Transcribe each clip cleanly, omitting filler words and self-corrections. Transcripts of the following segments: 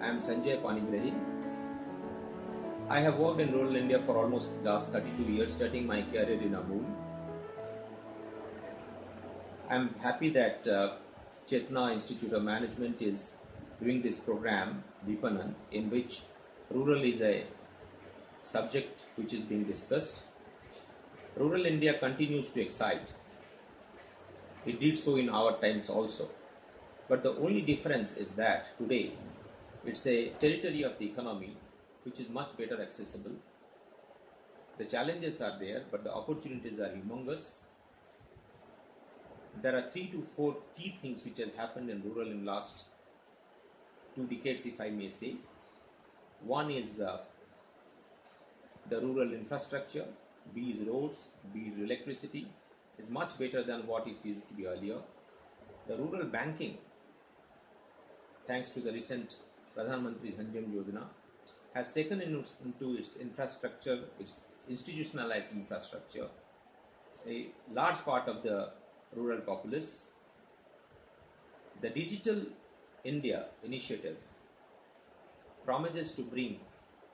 I am Sanjay Panigrahi. I have worked in rural India for almost the last 32 years, starting my career in Amul. I am happy that Chetna Institute of Management is doing this program, Vipanan, in which rural is a subject which is being discussed. Rural India continues to excite. It did so in our times also. But the only difference is that today it's a territory of the economy which is much better accessible. The challenges are there, but the opportunities are humongous. There are 3 to 4 key things which has happened in rural in last 2 decades, if I may say. One is the rural infrastructure, be it roads, be it electricity, is much better than what it used to be earlier. The rural banking, thanks to the recent Pradhan Mantri Dhan Jam Yojana, has taken into its infrastructure, its institutionalized infrastructure, a large part of the rural populace. The Digital India initiative promises to bring,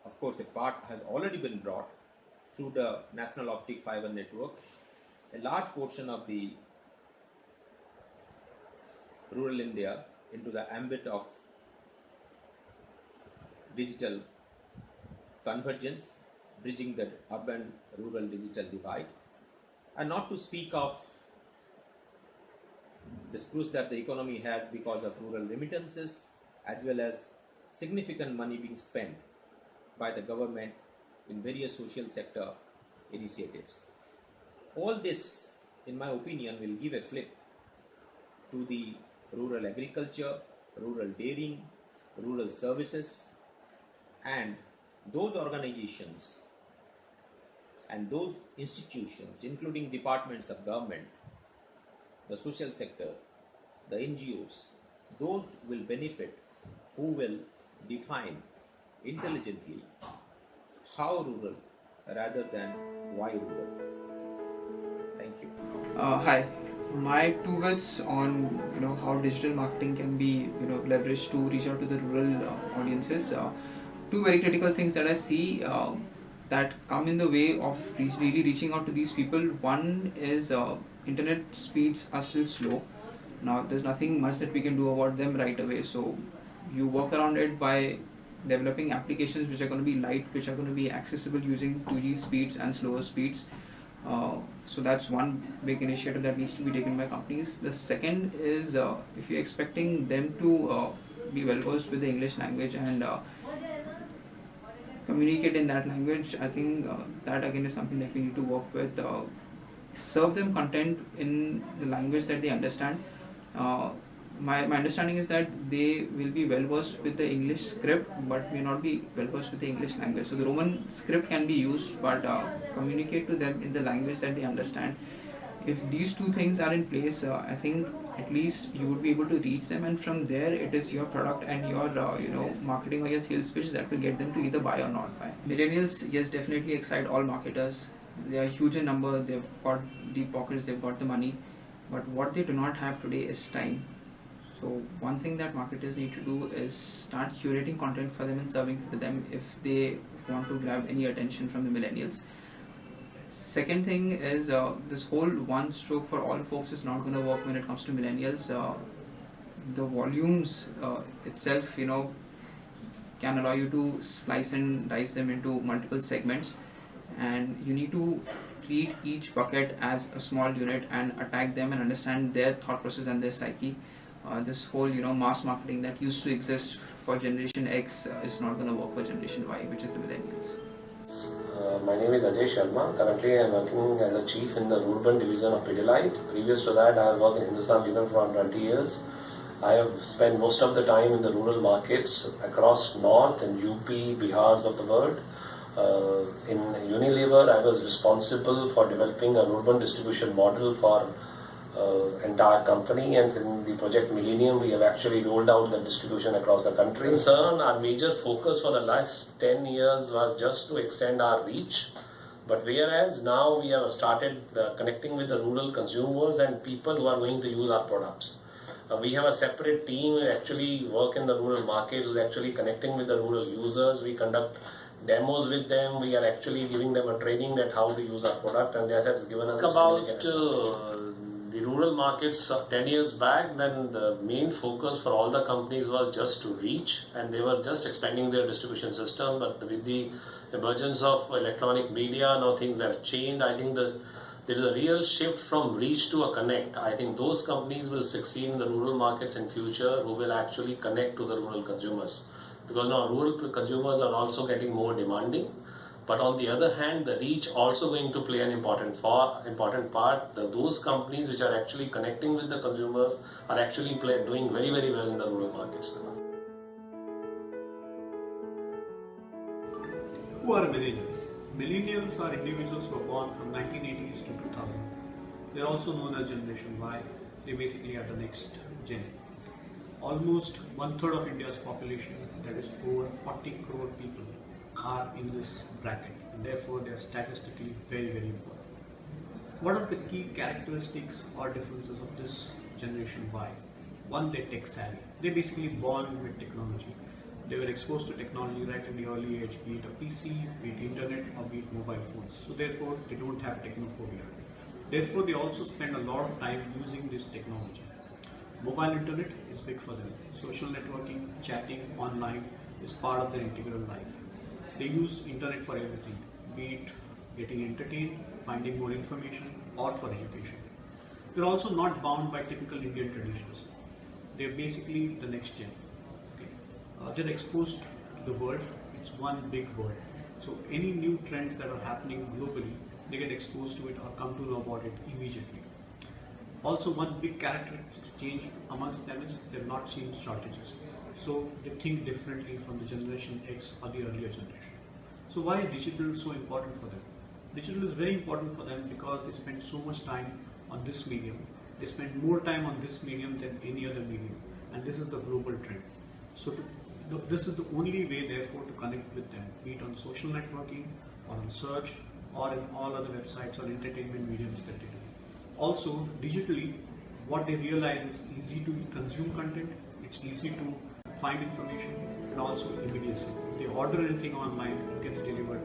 of course, a part has already been brought through the National Optic Fiber Network, a large portion of the rural India into the ambit of digital convergence, bridging the urban-rural digital divide, and not to speak of the screws that the economy has because of rural remittances, as well as significant money being spent by the government in various social sector initiatives. All this, in my opinion, will give a flip to the rural agriculture, rural dairying, rural services, and those organizations and those institutions, including departments of government, the social sector, the NGOs, those will benefit who will define intelligently how rural rather than why rural. Thank you. Hi, my two words on how digital marketing can be leveraged to reach out to the rural audiences. Two very critical things that I see that come in the way of really reaching out to these people. One is internet speeds are still slow. Now there's nothing much that we can do about them right away. So you work around it by developing applications which are going to be light, which are going to be accessible using 2G speeds and slower speeds. So that's one big initiative that needs to be taken by companies. The second is if you're expecting them to be well versed with the English language and communicate in that language, I think that again is something that we need to work with. Serve them content in the language that they understand. My understanding is that they will be well versed with the English script but may not be well versed with the English language. So the Roman script can be used, but communicate to them in the language that they understand. If these two things are in place, I think at least you would be able to reach them, and from there it is your product and your marketing or your sales pitch that will get them to either buy or not buy. Millennials, yes, definitely excite all marketers. They are huge in number, they've got deep pockets, they've got the money, but what they do not have today is time. So one thing that marketers need to do is start curating content for them and serving it to them if they want to grab any attention from the millennials. Second thing is this whole one stroke for all folks is not going to work when it comes to millennials. The volumes itself, can allow you to slice and dice them into multiple segments, and you need to treat each bucket as a small unit and attack them and understand their thought process and their psyche. This whole mass marketing that used to exist for generation X is not going to work for generation Y, which is the millennials. My name is Ajay Sharma. Currently, I am working as a chief in the Rural Division of Pidilite. Previous to that, I have worked in Hindustan Lever for around 20 years. I have spent most of the time in the rural markets across North and UP, Bihars of the world. In Unilever, I was responsible for developing an urban distribution model for entire company, and in the project Millennium we have actually rolled out the distribution across the country. Our major focus for the last 10 years was just to extend our reach, but whereas now we have started connecting with the rural consumers and people who are going to use our products. We have a separate team who actually work in the rural markets, who are actually connecting with the rural users. We conduct demos with them. We are actually giving them a training that how to use our product, and that has given us About significant the rural markets 10 years back, then the main focus for all the companies was just to reach, and they were just expanding their distribution system. But with the emergence of electronic media, now things have changed. I think there is a real shift from reach to a connect. I think those companies will succeed in the rural markets in future who will actually connect to the rural consumers. Because now rural consumers are also getting more demanding. But on the other hand, the reach also going to play an important part. Those companies which are actually connecting with the consumers are actually doing very, very well in the rural markets now. Who are millennials? Millennials are individuals who are born from 1980s to 2000. They are also known as Generation Y. They basically are the next gen. Almost 1/3 of India's population, that is over 40 crore people, are in this bracket. And therefore, they are statistically very, very important. What are the key characteristics or differences of this Generation Y? One, they're tech savvy. They're basically born with technology. They were exposed to technology right in the early age, be it a PC, be it internet, or be it mobile phones. So therefore, they don't have technophobia. Therefore, they also spend a lot of time using this technology. Mobile internet is big for them. Social networking, chatting, online is part of their integral life. They use internet for everything, be it getting entertained, finding more information, or for education. They're also not bound by typical Indian traditions. They're basically the next gen. They're exposed to the world. It's one big world. So any new trends that are happening globally, they get exposed to it or come to know about it immediately. Also, one big characteristic change amongst them is they've not seen shortages. So they think differently from the Generation X or the earlier generation. So why is digital so important for them? Digital is very important for them because they spend so much time on this medium. They spend more time on this medium than any other medium. And this is the global trend. So this is the only way, therefore, to connect with them, be it on social networking or on search or in all other websites or entertainment mediums that they do. Also, digitally, what they realize is easy to consume content, it's easy to find information, and also immediacy. If they order anything online, it gets delivered